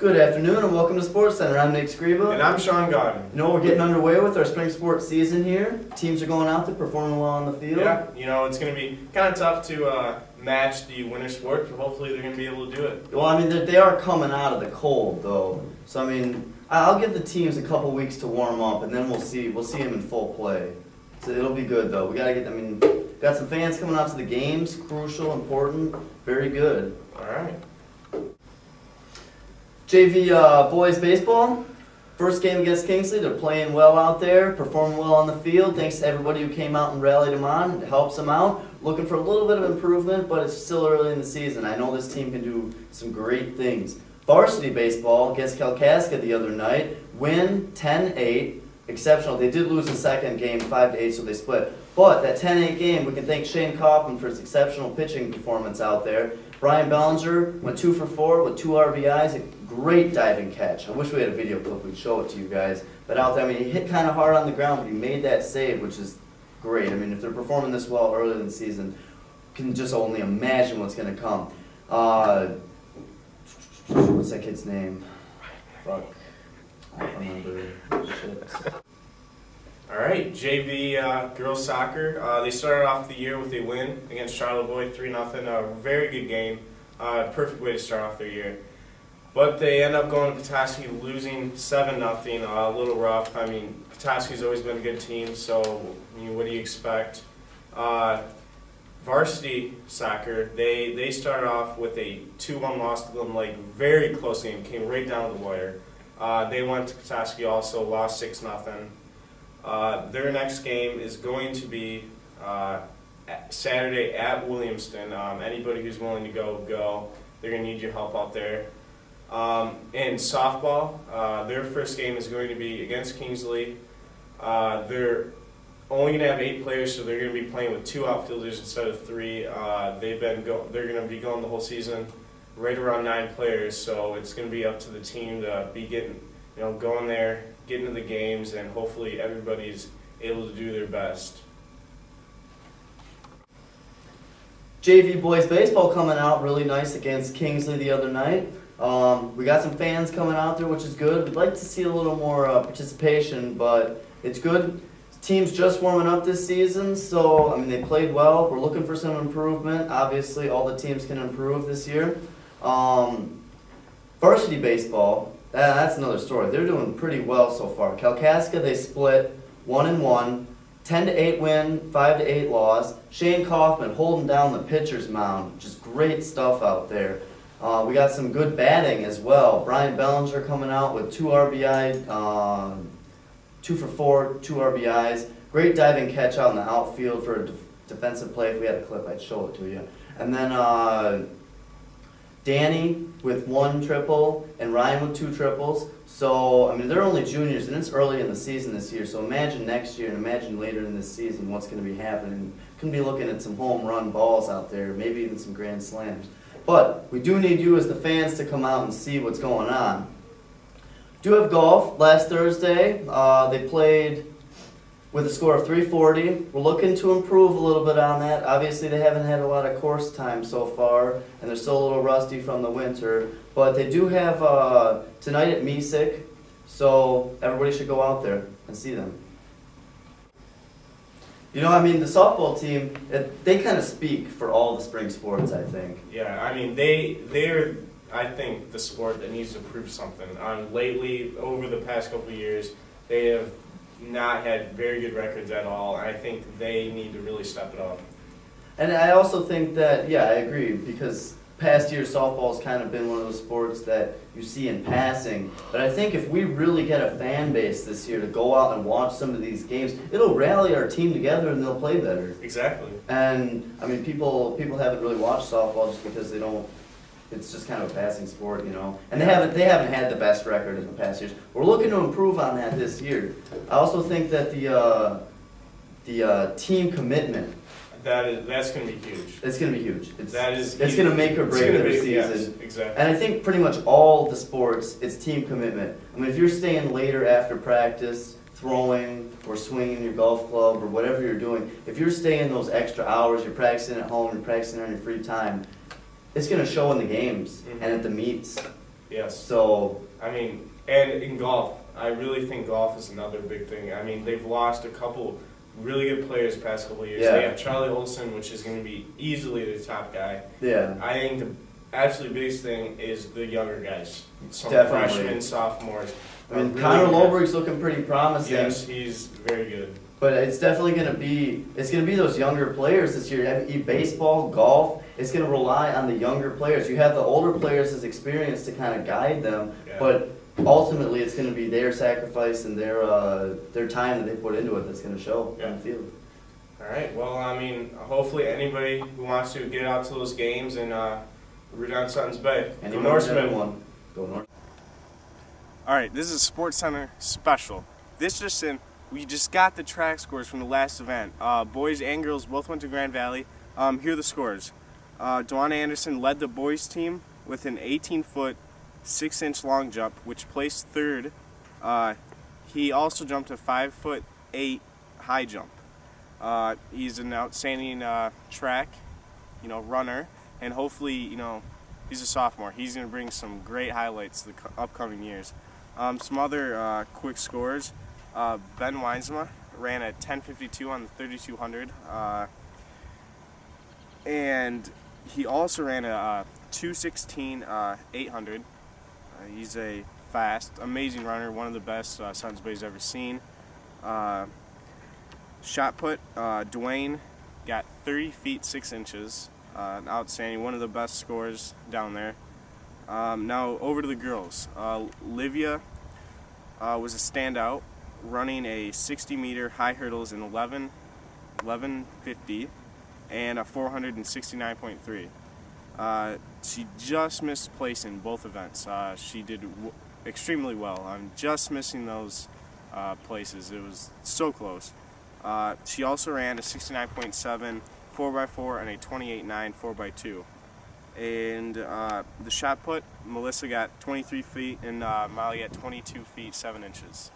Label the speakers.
Speaker 1: Good afternoon and welcome to Sports Center. I'm Nick Scriba.
Speaker 2: And I'm Sean Godden.
Speaker 1: We're getting underway with our spring sports season here. Teams are going out there performing well on the field.
Speaker 2: Yeah, it's going to be kind of tough to match the winter sports, but hopefully they're going to be able to do it.
Speaker 1: Well, they are coming out of the cold though. So I'll give the teams a couple weeks to warm up and then we'll see them in full play. So it'll be good though. We got to get got some fans coming out to the games, crucial, important, very good.
Speaker 2: All right.
Speaker 1: JV boys baseball, first game against Kingsley. They're playing well out there, performing well on the field. Thanks to everybody who came out and rallied them on. It helps them out. Looking for a little bit of improvement, but it's still early in the season. I know this team can do some great things. Varsity baseball against Kalkaska the other night. Win 10-8. Exceptional. They did lose the second game 5-8, so they split. But that 10-8 game, we can thank Shane Kaufman for his exceptional pitching performance out there. Brian Bellinger went 2 for 4 with 2 RBIs. A great diving catch. I wish we had a video clip. We'd show it to you guys. But out there, he hit kind of hard on the ground, but he made that save, which is great. If they're performing this well early in the season, can just only imagine what's going to come. What's that kid's name? Fuck. I don't remember. Shit.
Speaker 2: All right, JV girls soccer. They started off the year with a win against Charlevoix, 3-0. A very good game. Perfect way to start off their year. But they end up going to Petoskey, losing 7-0. A little rough. Petoskey's always been a good team, so what do you expect? Varsity soccer, they started off with a 2-1 loss to Glen Lake. Very close game, came right down to the wire. They went to Petoskey also, lost 6-0. Their next game is going to be Saturday at Williamston. Anybody who's willing to go. They're going to need your help out there. In softball, their first game is going to be against Kingsley. They're only going to have 8 players, so they're going to be playing with 2 outfielders instead of 3. They're going to be going the whole season right around 9 players, so it's going to be up to the team to be going there, getting to the games, and hopefully everybody's able to do their best.
Speaker 1: JV boys baseball coming out really nice against Kingsley the other night. We got some fans coming out there, which is good. We'd like to see a little more participation, but it's good. Team's just warming up this season, so they played well. We're looking for some improvement. Obviously, all the teams can improve this year. Varsity baseball, that's another story. They're doing pretty well so far. Kalkaska, they split 1-1, 10-8 win, 5-8 loss. Shane Kaufman holding down the pitcher's mound. Just great stuff out there. We got some good batting as well. Brian Bellinger coming out with 2 RBI, 2 for 4, 2 RBIs. Great diving catch out in the outfield for a defensive play. If we had a clip, I'd show it to you. And then Danny with 1 triple and Ryan with 2 triples. So, they're only juniors and it's early in the season this year. So imagine next year and imagine later in this season what's going to be happening. Going to be looking at some home run balls out there, maybe even some grand slams. But we do need you as the fans to come out and see what's going on. Do have golf last Thursday. They played with a score of 340. We're looking to improve a little bit on that. Obviously, they haven't had a lot of course time so far, and they're still a little rusty from the winter. But they do have tonight at Mesick, so everybody should go out there and see them. The softball team, they kind of speak for all the spring sports, I think.
Speaker 2: Yeah, they're, I think, the sport that needs to prove something. Lately, over the past couple of years, they have not had very good records at all. I think they need to really step it up.
Speaker 1: And I also think that, I agree, because past years softball has kind of been one of those sports that you see in passing. But I think if we really get a fan base this year to go out and watch some of these games, it'll rally our team together and they'll play better.
Speaker 2: Exactly.
Speaker 1: And people haven't really watched softball just because they don't. It's just kind of a passing sport, And they haven't had the best record in the past years. We're looking to improve on that this year. I also think that the team commitment.
Speaker 2: That's going to be huge.
Speaker 1: It's going to be huge. It's
Speaker 2: going
Speaker 1: to make or break their season.
Speaker 2: Yes, exactly.
Speaker 1: And I think pretty much all the sports, it's team commitment. If you're staying later after practice, throwing or swinging your golf club or whatever you're doing, if you're staying those extra hours, you're practicing at home, you're practicing on your free time, it's going to show in the games and at the meets.
Speaker 2: Yes.
Speaker 1: So,
Speaker 2: I mean, and in golf, I really think golf is another big thing. I mean, they've lost a couple really good players the past couple of years.
Speaker 1: Yeah.
Speaker 2: They have Charlie Olson, which is going to be easily the top guy.
Speaker 1: yeah,
Speaker 2: I think the absolute biggest thing is the younger guys. Some
Speaker 1: Definitely.
Speaker 2: freshmen, sophomores.
Speaker 1: I mean,
Speaker 2: Really
Speaker 1: Connor
Speaker 2: good.
Speaker 1: Lolberg's looking pretty promising.
Speaker 2: Yes, he's very good.
Speaker 1: But it's definitely going to be, it's going to be those younger players this year. I mean, baseball, golf, it's going to rely on the younger players. You have the older players as experience to kind of guide them,
Speaker 2: Yeah.
Speaker 1: but ultimately it's going to be their sacrifice and their time that they put into it that's going to show
Speaker 2: Yeah.
Speaker 1: on the field.
Speaker 2: All right. Well, I mean, hopefully anybody who wants to get out to those games and root on Sutton's Bay. Go
Speaker 1: Anyone
Speaker 2: Norsemen.
Speaker 1: who's ever won, go North.
Speaker 3: All right, this is Sports Center special. This just in, we just got the track scores from the last event. Boys and girls both went to Grand Valley. Here are the scores. Dwan Anderson led the boys team with an 18-foot, 6-inch long jump, which placed third. He also jumped a 5'8" high jump. He's an outstanding track, runner, and hopefully, he's a sophomore. He's going to bring some great highlights the upcoming years. Some other quick scores. Ben Weinsma ran a 10:52 on the 3200, and he also ran a 2:16 800. He's a fast, amazing runner, one of the best Suttons Bay's ever seen. Shot put, Dwayne got 30 feet 6 inches, outstanding, one of the best scores down there. Now over to the girls. Livia was a standout, running a 60-meter high hurdles in 11:50 and a 469.3. She just missed place in both events. She did extremely well. I'm just missing those places. It was so close. She also ran a 69.7 4x4 and a 28.9 4x2. And the shot put, Melissa got 23 feet and Molly got 22 feet 7 inches.